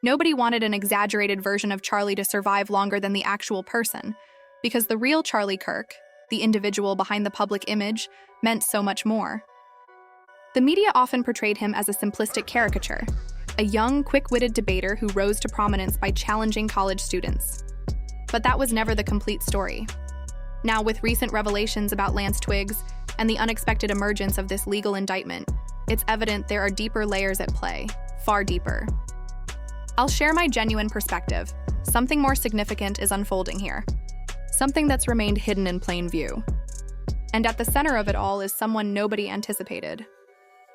Nobody wanted an exaggerated version of Charlie to survive longer than the actual person, because the real Charlie Kirk, the individual behind the public image, meant so much more. The media often portrayed him as a simplistic caricature, a young, quick-witted debater who rose to prominence by challenging college students. But that was never the complete story. Now, with recent revelations about Lance Twiggs and the unexpected emergence of this legal indictment, it's evident there are deeper layers at play, far deeper. I'll share my genuine perspective. Something more significant is unfolding here. Something that's remained hidden in plain view. And at the center of it all is someone nobody anticipated.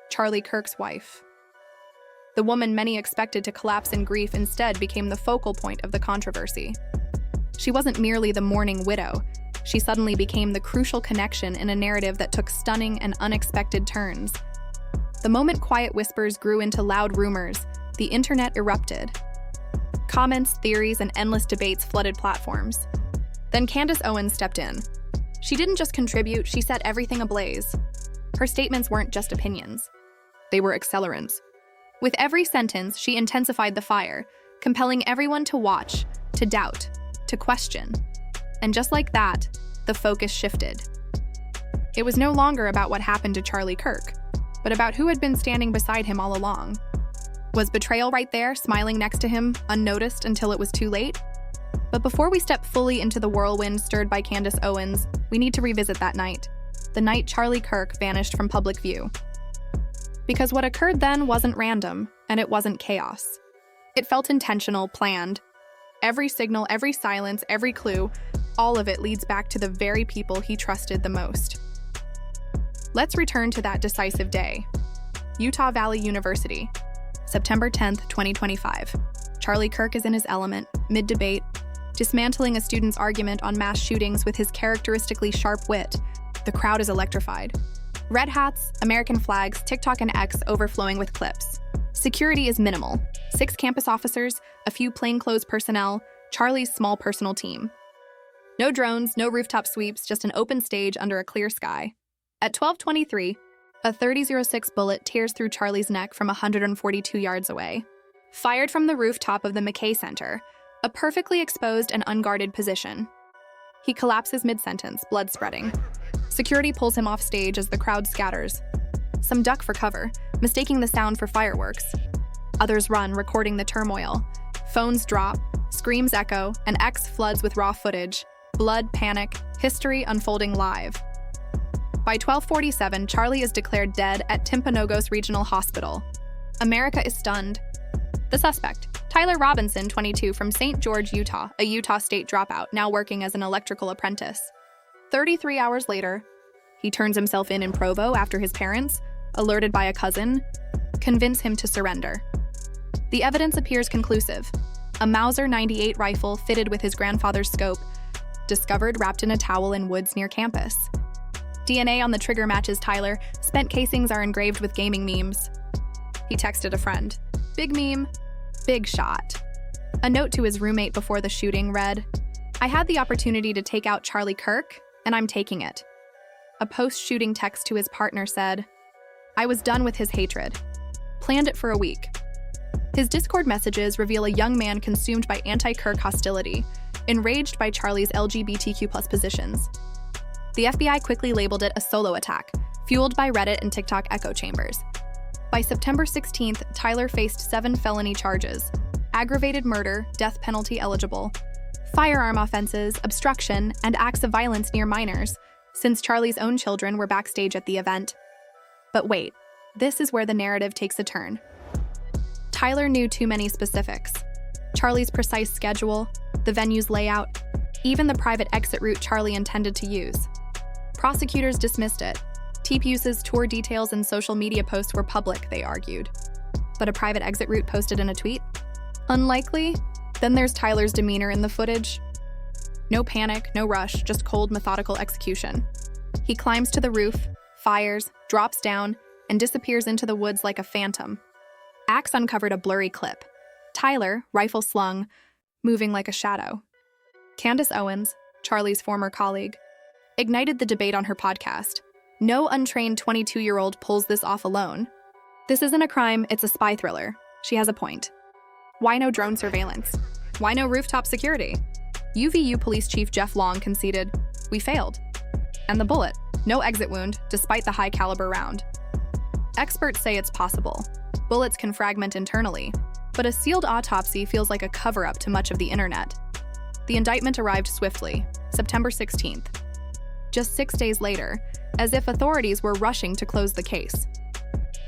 Charlie Kirk's wife. The woman many expected to collapse in grief instead became the focal point of the controversy. She wasn't merely the mourning widow. She suddenly became the crucial connection in a narrative that took stunning and unexpected turns. The moment quiet whispers grew into loud rumors, the internet erupted. Comments, theories, and endless debates flooded platforms. Then Candace Owens stepped in. She didn't just contribute, she set everything ablaze. Her statements weren't just opinions. They were accelerants. With every sentence, she intensified the fire, compelling everyone to watch, to doubt, to question. And just like that, the focus shifted. It was no longer about what happened to Charlie Kirk, but about who had been standing beside him all along. Was betrayal right there, smiling next to him, unnoticed until it was too late? But before we step fully into the whirlwind stirred by Candace Owens, we need to revisit that night. The night Charlie Kirk vanished from public view. Because what occurred then wasn't random, and it wasn't chaos. It felt intentional, planned. Every signal, every silence, every clue, all of it leads back to the very people he trusted the most. Let's return to that decisive day. Utah Valley University, September 10th, 2025. Charlie Kirk is in his element, mid-debate, dismantling a student's argument on mass shootings with his characteristically sharp wit. The crowd is electrified. Red hats, American flags, TikTok and X overflowing with clips. Security is minimal. 6 campus officers, a few plainclothes personnel, Charlie's small personal team. No drones, no rooftop sweeps, just an open stage under a clear sky. At 12:23, a .30-06 bullet tears through Charlie's neck from 142 yards away. Fired from the rooftop of the McKay Center, a perfectly exposed and unguarded position. He collapses mid-sentence, blood spreading. Security pulls him off stage as the crowd scatters. Some duck for cover, mistaking the sound for fireworks. Others run, recording the turmoil. Phones drop, screams echo, and X floods with raw footage. Blood, panic, history unfolding live. By 12:47, Charlie is declared dead at Timpanogos Regional Hospital. America is stunned. The suspect, Tyler Robinson, 22, from St. George, Utah, a Utah State dropout, now working as an electrical apprentice. 33 hours later, he turns himself in Provo after his parents, alerted by a cousin, convince him to surrender. The evidence appears conclusive. A Mauser 98 rifle fitted with his grandfather's scope, discovered wrapped in a towel in woods near campus. DNA on the trigger matches Tyler. Spent casings are engraved with gaming memes. He texted a friend. Big meme, big shot. A note to his roommate before the shooting read, "I had the opportunity to take out Charlie Kirk, and I'm taking it." A post-shooting text to his partner said, "I was done with his hatred. Planned it for a week." His Discord messages reveal a young man consumed by anti-Kirk hostility, enraged by Charlie's LGBTQ+ positions. The FBI quickly labeled it a solo attack, fueled by Reddit and TikTok echo chambers. By September 16th, Tyler faced 7 felony charges: aggravated murder, death penalty eligible, firearm offenses, obstruction, and acts of violence near minors, since Charlie's own children were backstage at the event. But wait, this is where the narrative takes a turn. Tyler knew too many specifics. Charlie's precise schedule, the venue's layout, even the private exit route Charlie intended to use. Prosecutors dismissed it. TPUSA's tour details and social media posts were public, they argued. But a private exit route posted in a tweet? Unlikely. Then there's Tyler's demeanor in the footage. No panic, no rush, just cold, methodical execution. He climbs to the roof, fires, drops down, and disappears into the woods like a phantom. Axe uncovered a blurry clip. Tyler, rifle slung, moving like a shadow. Candace Owens, Charlie's former colleague, ignited the debate on her podcast. No untrained 22-year-old pulls this off alone. This isn't a crime, it's a spy thriller. She has a point. Why no drone surveillance? Why no rooftop security? UVU Police Chief Jeff Long conceded, "We failed." And the bullet, no exit wound, despite the high-caliber round. Experts say it's possible. Bullets can fragment internally, but a sealed autopsy feels like a cover-up to much of the internet. The indictment arrived swiftly, September 16th. Just 6 days later, as if authorities were rushing to close the case.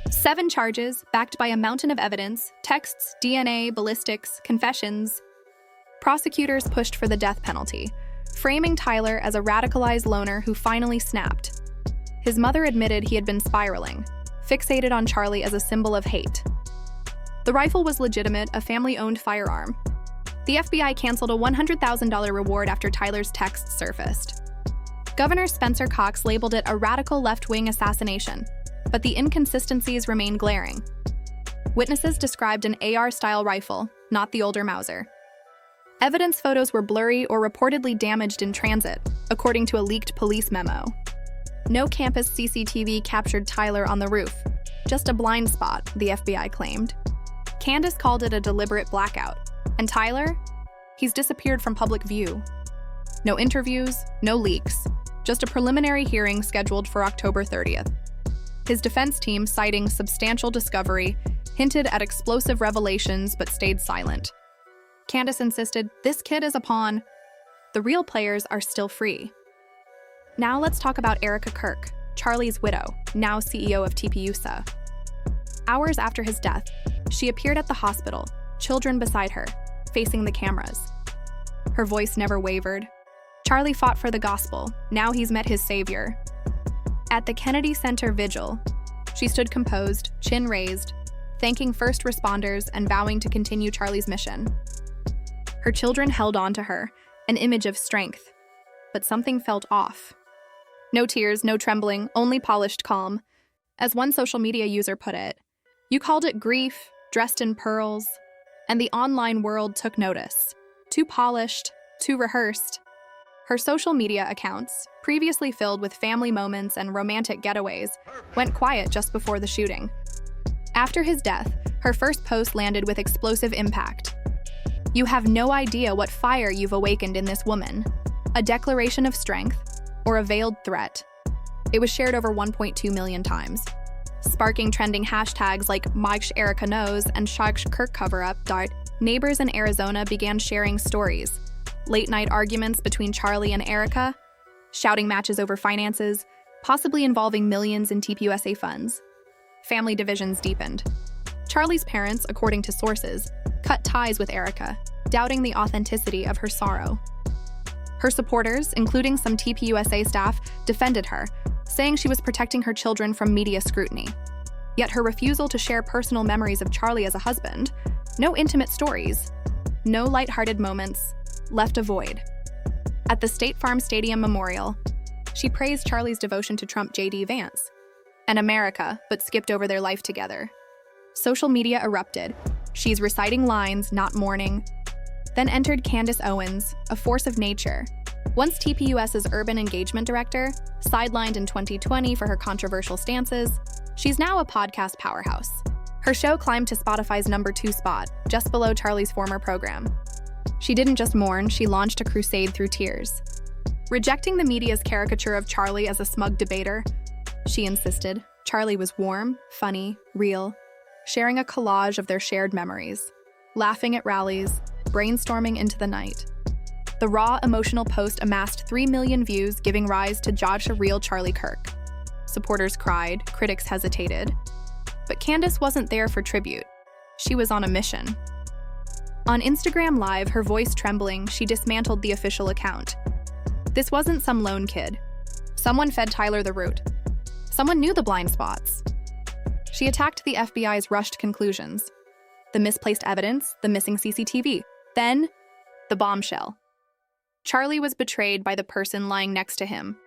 7 charges, backed by a mountain of evidence, texts, DNA, ballistics, confessions. Prosecutors pushed for the death penalty, framing Tyler as a radicalized loner who finally snapped. His mother admitted he had been spiraling, fixated on Charlie as a symbol of hate. The rifle was legitimate, a family-owned firearm. The FBI canceled a $100,000 reward after Tyler's texts surfaced. Governor Spencer Cox labeled it a radical left-wing assassination, but the inconsistencies remain glaring. Witnesses described an AR-style rifle, not the older Mauser. Evidence photos were blurry or reportedly damaged in transit, according to a leaked police memo. No campus CCTV captured Tyler on the roof, just a blind spot, the FBI claimed. Candace called it a deliberate blackout. And Tyler? He's disappeared from public view. No interviews, no leaks, just a preliminary hearing scheduled for October 30th. His defense team, citing substantial discovery, hinted at explosive revelations but stayed silent. Candace insisted, "This kid is a pawn. The real players are still free." Now let's talk about Erica Kirk, Charlie's widow, now CEO of TPUSA. Hours after his death, she appeared at the hospital, children beside her, facing the cameras. Her voice never wavered. Charlie fought for the gospel. Now he's met his savior. At the Kennedy Center vigil, she stood composed, chin raised, thanking first responders and vowing to continue Charlie's mission. Her children held on to her, an image of strength. But something felt off. No tears, no trembling, only polished calm. As one social media user put it, "You called it grief, dressed in pearls." And the online world took notice. Too polished, too rehearsed. Her social media accounts, previously filled with family moments and romantic getaways, went quiet just before the shooting. After his death, her first post landed with explosive impact. "You have no idea what fire you've awakened in this woman. A declaration of strength, or a veiled threat." It was shared over 1.2 million times, sparking trending hashtags like Erica Knows and Kirk Cover-Up. Neighbors in Arizona began sharing stories. Late-night arguments between Charlie and Erica, shouting matches over finances, possibly involving millions in TPUSA funds. Family divisions deepened. Charlie's parents, according to sources, cut ties with Erica, doubting the authenticity of her sorrow. Her supporters, including some TPUSA staff, defended her, saying she was protecting her children from media scrutiny. Yet her refusal to share personal memories of Charlie as a husband, no intimate stories, no lighthearted moments, left a void. At the State Farm Stadium Memorial, she praised Charlie's devotion to Trump J.D. Vance and America, but skipped over their life together. Social media erupted. She's reciting lines, not mourning. Then entered Candace Owens, a force of nature. Once TPUS's urban engagement director, sidelined in 2020 for her controversial stances, she's now a podcast powerhouse. Her show climbed to Spotify's #2 spot, just below Charlie's former program. She didn't just mourn, she launched a crusade through tears. Rejecting the media's caricature of Charlie as a smug debater, she insisted Charlie was warm, funny, real, sharing a collage of their shared memories, laughing at rallies, brainstorming into the night. The raw, emotional post amassed 3 million views, giving rise to Judge a Real Charlie Kirk. Supporters cried, critics hesitated. But Candace wasn't there for tribute. She was on a mission. On Instagram Live, her voice trembling, she dismantled the official account. This wasn't some lone kid. Someone fed Tyler the root. Someone knew the blind spots. She attacked the FBI's rushed conclusions. The misplaced evidence, the missing CCTV, then the bombshell. Charlie was betrayed by the person lying next to him.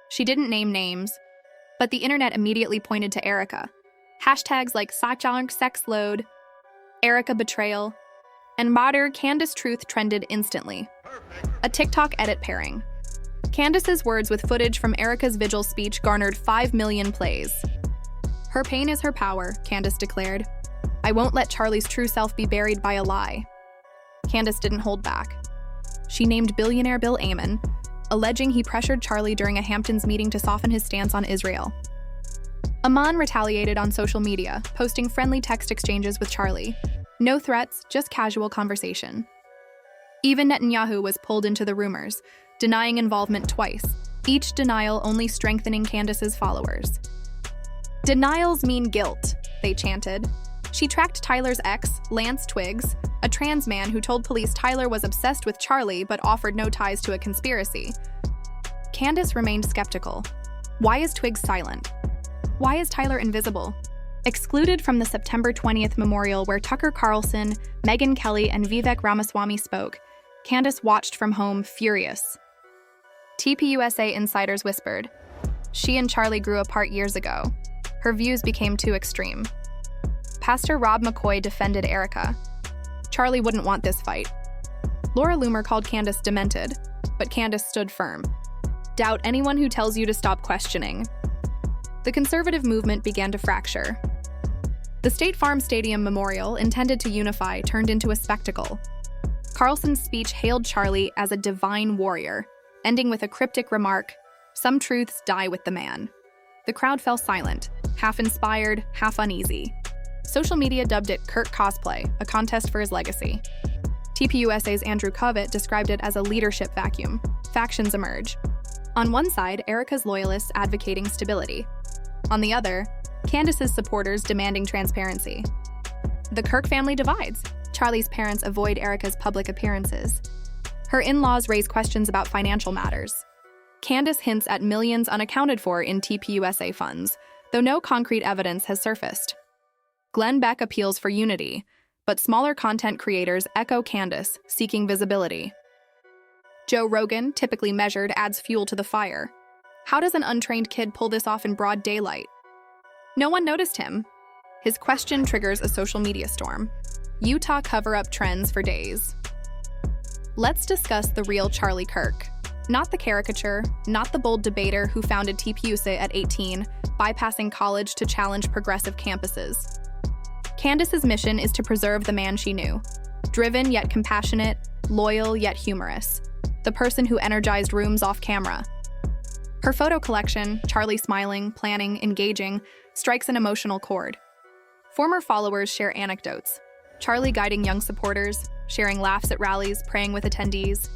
She didn't name names, but the internet immediately pointed to Erica. Hashtags like Sachang Sex Load, Erica Betrayal, and Mater Candace Truth trended instantly. A TikTok edit pairing. Candace's words with footage from Erica's vigil speech garnered 5 million plays. Her pain is her power, Candace declared. "I won't let Charlie's true self be buried by a lie." Candace didn't hold back. She named billionaire Bill Ammon, alleging he pressured Charlie during a Hamptons meeting to soften his stance on Israel. Ammon retaliated on social media, posting friendly text exchanges with Charlie. No threats, just casual conversation. Even Netanyahu was pulled into the rumors, denying involvement twice, each denial only strengthening Candace's followers. "Denials mean guilt," they chanted. She tracked Tyler's ex, Lance Twiggs, a trans man who told police Tyler was obsessed with Charlie but offered no ties to a conspiracy. Candace remained skeptical. Why is Twiggs silent? Why is Tyler invisible? Excluded from the September 20th memorial where Tucker Carlson, Megyn Kelly, and Vivek Ramaswamy spoke, Candace watched from home, furious. TPUSA insiders whispered, she and Charlie grew apart years ago. Her views became too extreme. Pastor Rob McCoy defended Erica. Charlie wouldn't want this fight. Laura Loomer called Candace demented, but Candace stood firm. Doubt anyone who tells you to stop questioning. The conservative movement began to fracture. The State Farm Stadium memorial, intended to unify, turned into a spectacle. Carlson's speech hailed Charlie as a divine warrior, ending with a cryptic remark, "Some truths die with the man." The crowd fell silent, half inspired, half uneasy. Social media dubbed it Kirk cosplay, a contest for his legacy. TPUSA's Andrew Covet described it as a leadership vacuum. Factions emerge. On one side, Erica's loyalists advocating stability. On the other, Candace's supporters demanding transparency. The Kirk family divides. Charlie's parents avoid Erica's public appearances. Her in-laws raise questions about financial matters. Candace hints at millions unaccounted for in TPUSA funds, though no concrete evidence has surfaced. Glenn Beck appeals for unity, but smaller content creators echo Candace, seeking visibility. Joe Rogan, typically measured, adds fuel to the fire. How does an untrained kid pull this off in broad daylight? No one noticed him. His question triggers a social media storm. Utah cover-up trends for days. Let's discuss the real Charlie Kirk. Not the caricature, not the bold debater who founded TPUSA at 18, bypassing college to challenge progressive campuses. Candace's mission is to preserve the man she knew. Driven yet compassionate, loyal yet humorous. The person who energized rooms off camera. Her photo collection, Charlie smiling, planning, engaging, strikes an emotional chord. Former followers share anecdotes. Charlie guiding young supporters, sharing laughs at rallies, praying with attendees.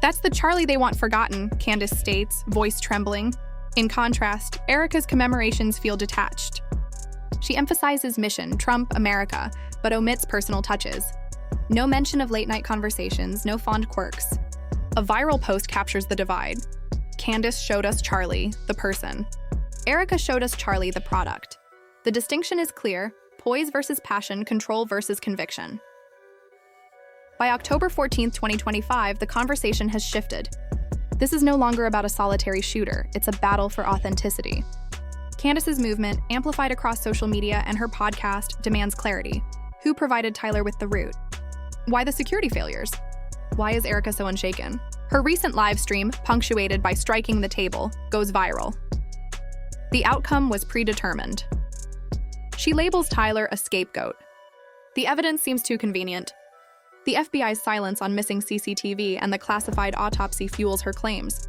"That's the Charlie they want forgotten," Candace states, voice trembling. In contrast, Erica's commemorations feel detached. She emphasizes mission, Trump, America, but omits personal touches. No mention of late-night conversations, no fond quirks. A viral post captures the divide. Candace showed us Charlie, the person. Erica showed us Charlie, the product. The distinction is clear: poise versus passion, control versus conviction. By October 14, 2025, the conversation has shifted. This is no longer about a solitary shooter, it's a battle for authenticity. Candace's movement, amplified across social media and her podcast, demands clarity. Who provided Tyler with the root? Why the security failures? Why is Erica so unshaken? Her recent live stream, punctuated by striking the table, goes viral. The outcome was predetermined. She labels Tyler a scapegoat. The evidence seems too convenient. The FBI's silence on missing CCTV and the classified autopsy fuels her claims.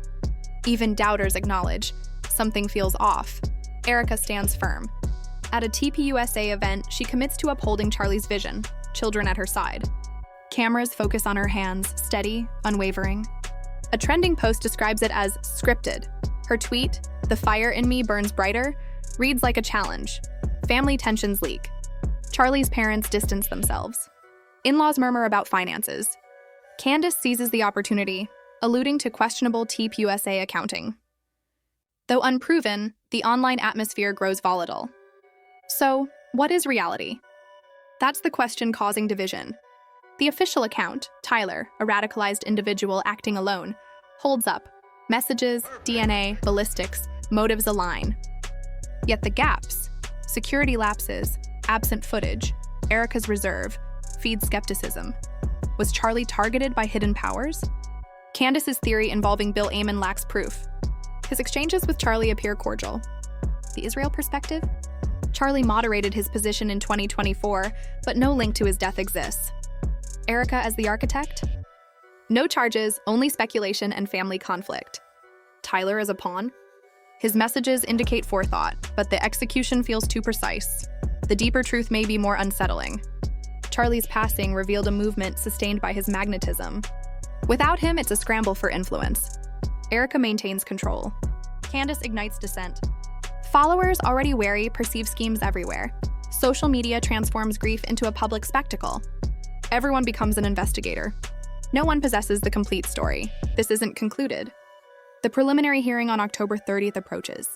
Even doubters acknowledge something feels off. Erica stands firm. At a TPUSA event, she commits to upholding Charlie's vision, children at her side. Cameras focus on her hands, steady, unwavering. A trending post describes it as scripted. Her tweet, "The fire in me burns brighter," reads like a challenge. Family tensions leak. Charlie's parents distance themselves. In-laws murmur about finances. Candace seizes the opportunity, alluding to questionable TPUSA accounting. Though unproven, the online atmosphere grows volatile. So, what is reality? That's the question causing division. The official account, Tyler, a radicalized individual acting alone, holds up. Messages, DNA, ballistics, motives align. Yet the gaps, security lapses, absent footage, Erica's reserve, feed skepticism. Was Charlie targeted by hidden powers? Candace's theory involving Bill Ammon lacks proof. His exchanges with Charlie appear cordial. The Israel perspective? Charlie moderated his position in 2024, but no link to his death exists. Erica as the architect? No charges, only speculation and family conflict. Tyler as a pawn? His messages indicate forethought, but the execution feels too precise. The deeper truth may be more unsettling. Charlie's passing revealed a movement sustained by his magnetism. Without him, it's a scramble for influence. Erica maintains control. Candace ignites dissent. Followers, already wary, perceive schemes everywhere. Social media transforms grief into a public spectacle. Everyone becomes an investigator. No one possesses the complete story. This isn't concluded. The preliminary hearing on October 30th approaches.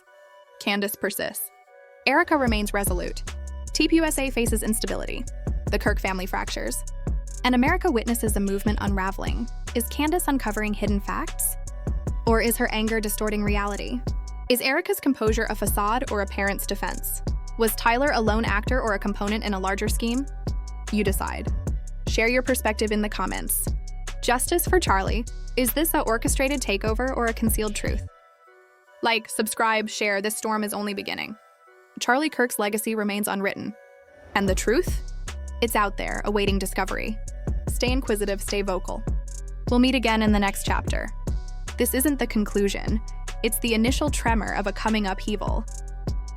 Candace persists. Erica remains resolute. TPUSA faces instability. The Kirk family fractures. And America witnesses a movement unraveling. Is Candace uncovering hidden facts? Or is her anger distorting reality? Is Erica's composure a facade or a parent's defense? Was Tyler a lone actor or a component in a larger scheme? You decide. Share your perspective in the comments. Justice for Charlie. Is this a orchestrated takeover or a concealed truth? Like, subscribe, share, this storm is only beginning. Charlie Kirk's legacy remains unwritten. And the truth? It's out there, awaiting discovery. Stay inquisitive, stay vocal. We'll meet again in the next chapter. This isn't the conclusion. It's the initial tremor of a coming upheaval.